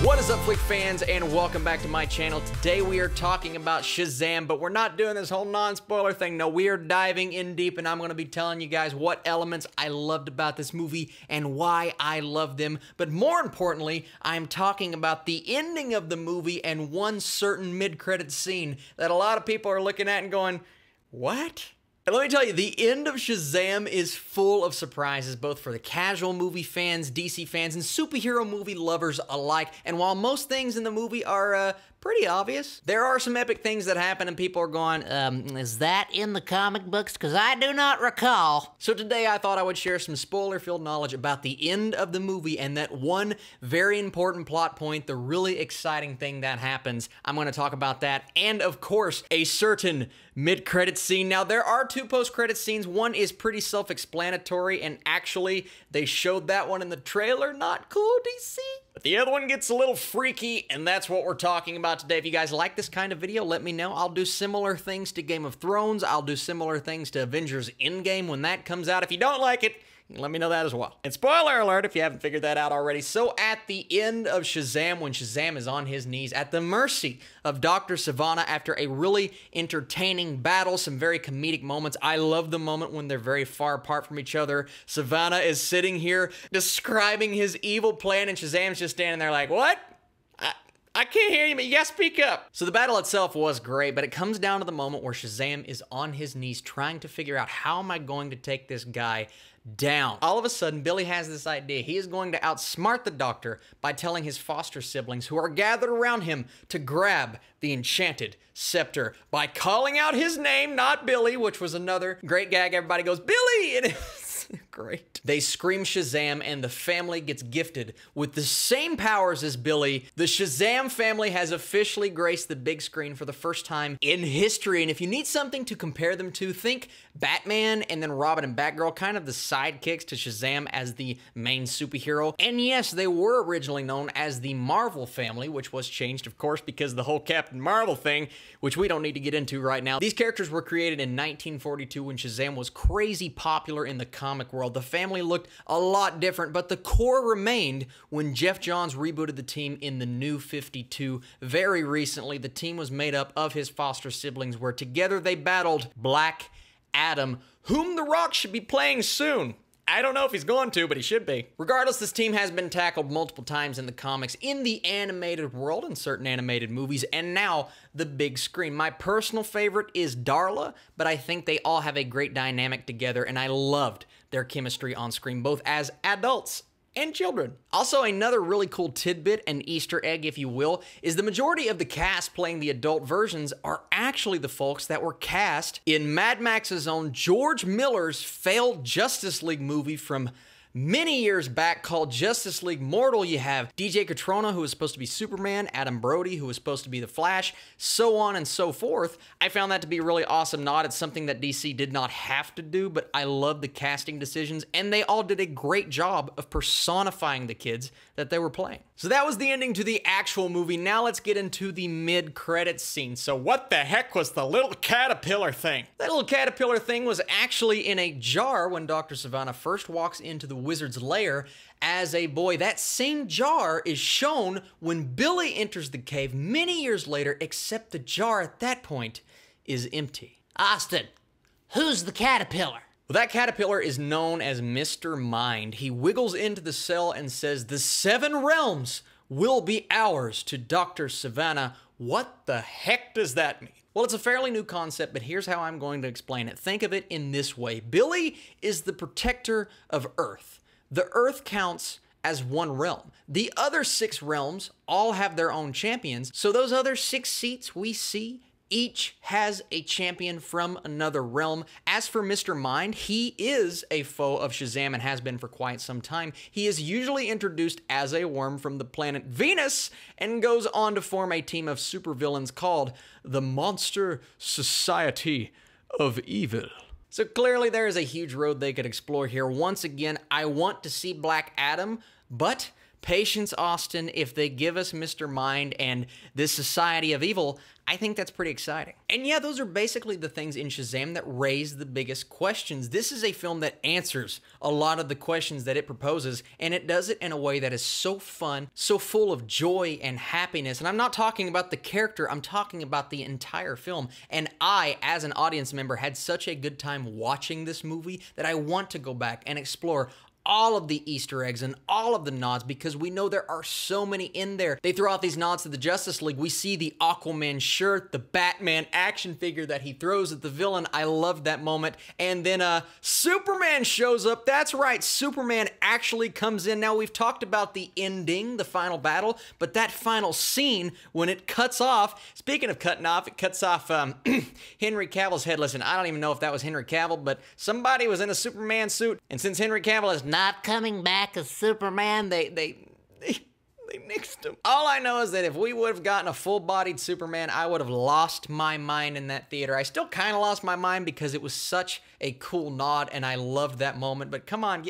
What is up, Flick fans, and welcome back to my channel. Today we are talking about Shazam, but we're not doing this whole non-spoiler thing. No, we are diving in deep, and I'm going to be telling you guys what elements I loved about this movie and why I loved them. But more importantly, I'm talking about the ending of the movie and one certain mid-credits scene that a lot of people are looking at and going, what? And let me tell you, the end of Shazam is full of surprises, both for the casual movie fans, DC fans, and superhero movie lovers alike. And while most things in the movie are pretty obvious, there are some epic things that happen and people are going, is that in the comic books? Because I do not recall. So today I thought I would share some spoiler-filled knowledge about the end of the movie and that one very important plot point, the really exciting thing that happens. I'm going to talk about that, and of course, a certain mid-credit scene. Now, there are two post-credit scenes. One is pretty self-explanatory, and actually, they showed that one in the trailer. Not cool, DC. But the other one gets a little freaky, and that's what we're talking about today. If you guys like this kind of video, let me know. I'll do similar things to Game of Thrones. I'll do similar things to Avengers Endgame when that comes out. If you don't like it, let me know that as well. And spoiler alert if you haven't figured that out already. So at the end of Shazam, when Shazam is on his knees at the mercy of Dr. Sivana after a really entertaining battle, some very comedic moments. I love the moment when they're very far apart from each other. Sivana is sitting here describing his evil plan and Shazam's just standing there like, what? I can't hear you, but you gotta speak up. So the battle itself was great, but it comes down to the moment where Shazam is on his knees trying to figure out, how am I going to take this guy down? All of a sudden, Billy has this idea. He is going to outsmart the Doctor by telling his foster siblings who are gathered around him to grab the enchanted scepter by calling out his name, not Billy, which was another great gag. Everybody goes, Billy! And it's great. They scream Shazam, and the family gets gifted with the same powers as Billy. The Shazam family has officially graced the big screen for the first time in history, and if you need something to compare them to, think Batman and then Robin and Batgirl, kind of the sidekicks to Shazam as the main superhero. And yes, they were originally known as the Marvel family, which was changed, of course, because of the whole Captain Marvel thing, which we don't need to get into right now. These characters were created in 1942 when Shazam was crazy popular in the comic world. The family looked a lot different, but the core remained when Jeff Johns rebooted the team in the New 52 very recently. The team was made up of his foster siblings, where together they battled Black Adam, whom The Rock should be playing soon. I don't know if he's going to, but he should be. Regardless, this team has been tackled multiple times in the comics, in the animated world, in certain animated movies, and now the big screen. My personal favorite is Darla, but I think they all have a great dynamic together, and I loved their chemistry on screen, both as adults and children. Also, another really cool tidbit, an Easter egg if you will, is the majority of the cast playing the adult versions are actually the folks that were cast in Mad Max's own George Miller's failed Justice League movie from many years back called Justice League Mortal. You have DJ Catrona, who was supposed to be Superman, Adam Brody, who was supposed to be the Flash, so on and so forth. I found that to be a really awesome nod. It's something that DC did not have to do, but I love the casting decisions, and they all did a great job of personifying the kids that they were playing. So that was the ending to the actual movie. Now let's get into the mid-credits scene. So what the heck was the little caterpillar thing? That little caterpillar thing was actually in a jar when Dr. Sivana first walks into the wizard's lair as a boy. That same jar is shown when Billy enters the cave many years later, except the jar at that point is empty. Austin, who's the caterpillar? Well, that caterpillar is known as Mr. Mind. He wiggles into the cell and says, "The 7 realms will be ours," to Dr. Sivana. What the heck does that mean? Well, it's a fairly new concept, but here's how I'm going to explain it. Think of it in this way. Billy is the protector of Earth. The Earth counts as one realm. The other 6 realms all have their own champions, so those other 6 seats we see each has a champion from another realm. As for Mr. Mind, he is a foe of Shazam and has been for quite some time. He is usually introduced as a worm from the planet Venus and goes on to form a team of supervillains called the Monster Society of Evil. So clearly there is a huge road they could explore here. Once again, I want to see Black Adam, but Patience, Austin. If they give us Mr. Mind and this society of evil, I think that's pretty exciting. And yeah, those are basically the things in Shazam that raise the biggest questions. This is a film that answers a lot of the questions that it proposes, and it does it in a way that is so fun, so full of joy and happiness. And I'm not talking about the character, I'm talking about the entire film. And I, as an audience member, had such a good time watching this movie that I want to go back and explore all of the Easter eggs and all of the nods, because we know there are so many in there. They throw out these nods to the Justice League. We see the Aquaman shirt, the Batman action figure that he throws at the villain. I loved that moment. And then Superman shows up. That's right, Superman actually comes in. Now, we've talked about the ending, the final battle, but that final scene when it cuts off, speaking of cutting off, it cuts off Henry Cavill's head. Listen, I don't even know if that was Henry Cavill, but somebody was in a Superman suit, and since Henry Cavill is not coming back as Superman, they nixed him. All I know is that if we would have gotten a full-bodied Superman, I would have lost my mind in that theater. I still kind of lost my mind because it was such a cool nod, and I loved that moment. But come on,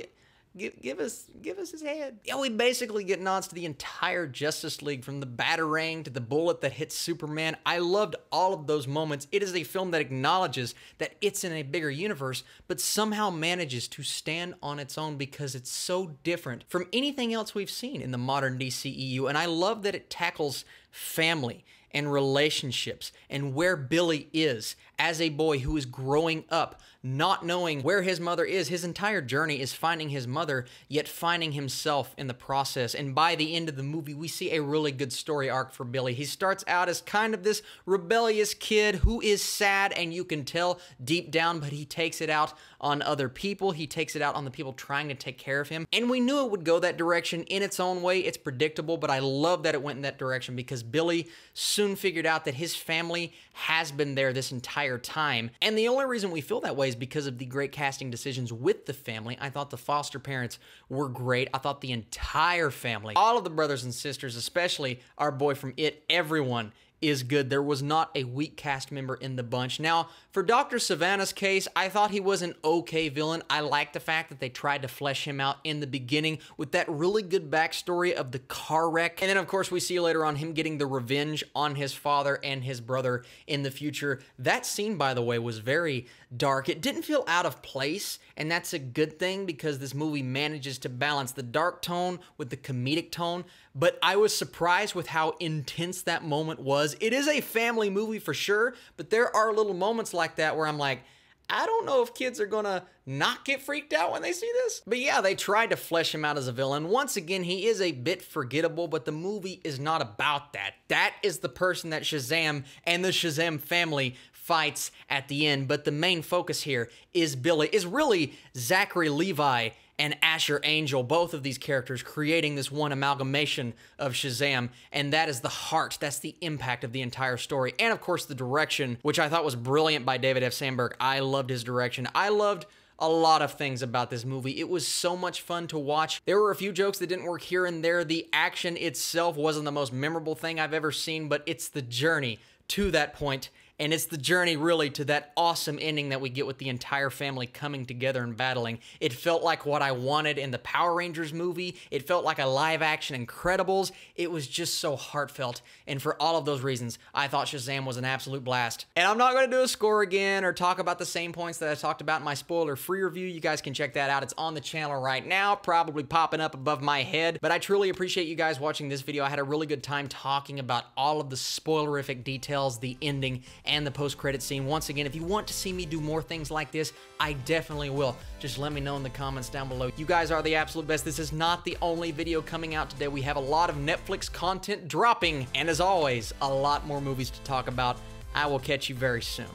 give us his head. Yeah, we basically get nods to the entire Justice League, from the Batarang to the bullet that hits Superman. I loved all of those moments. It is a film that acknowledges that it's in a bigger universe, but somehow manages to stand on its own because it's so different from anything else we've seen in the modern DCEU. And I love that it tackles family and relationships and where Billy is as a boy who is growing up, not knowing where his mother is. His entire journey is finding his mother, yet finding himself in the process. And by the end of the movie, we see a really good story arc for Billy. He starts out as kind of this rebellious kid who is sad, and you can tell deep down, but he takes it out on other people. He takes it out on the people trying to take care of him. And we knew it would go that direction in its own way. It's predictable, but I love that it went in that direction because Billy soon figured out that his family has been there this entire time. And the only reason we feel that way is because of the great casting decisions with the family. I thought the foster parents were great. I thought the entire family, all of the brothers and sisters, especially our boy from It, everyone is good. There was not a weak cast member in the bunch. Now, for Dr. Savannah's case, I thought he was an okay villain. I liked the fact that they tried to flesh him out in the beginning with that really good backstory of the car wreck. And then, of course, we see later on him getting the revenge on his father and his brother in the future. That scene, by the way, was very dark. It didn't feel out of place, and that's a good thing because this movie manages to balance the dark tone with the comedic tone. But I was surprised with how intense that moment was. It is a family movie for sure, but there are little moments like that where I'm like, I don't know if kids are gonna not get freaked out when they see this. But yeah, they tried to flesh him out as a villain. Once again, he is a bit forgettable, but the movie is not about that. That is the person that Shazam and the Shazam family fights at the end. But the main focus here is Billy, is really Zachary Levi and Asher Angel, both of these characters creating this one amalgamation of Shazam, and that is the heart, that's the impact of the entire story. And of course the direction, which I thought was brilliant by David F. Sandberg. I loved his direction. I loved a lot of things about this movie. It was so much fun to watch. There were a few jokes that didn't work here and there. The action itself wasn't the most memorable thing I've ever seen, but it's the journey to that point. And it's the journey, really, to that awesome ending that we get with the entire family coming together and battling. It felt like what I wanted in the Power Rangers movie. It felt like a live-action Incredibles. It was just so heartfelt. And for all of those reasons, I thought Shazam was an absolute blast. And I'm not going to do a score again or talk about the same points that I talked about in my spoiler-free review. You guys can check that out. It's on the channel right now, probably popping up above my head. But I truly appreciate you guys watching this video. I had a really good time talking about all of the spoilerific details, the ending, and the post-credit scene. Once again, if you want to see me do more things like this, I definitely will. Just let me know in the comments down below. You guys are the absolute best. This is not the only video coming out today. We have a lot of Netflix content dropping, and as always, a lot more movies to talk about. I will catch you very soon.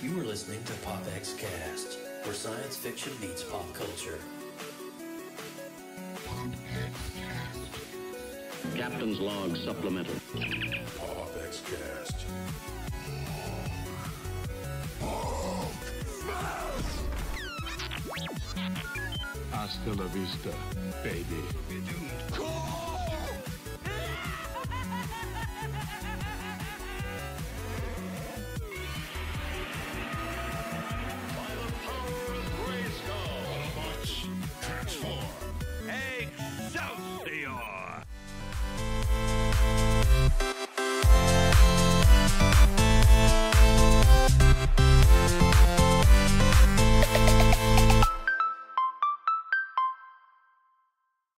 You are listening to PopX Cast, where science fiction meets pop culture. Captain's log supplemental. PopX Cast. Hasta la vista, baby.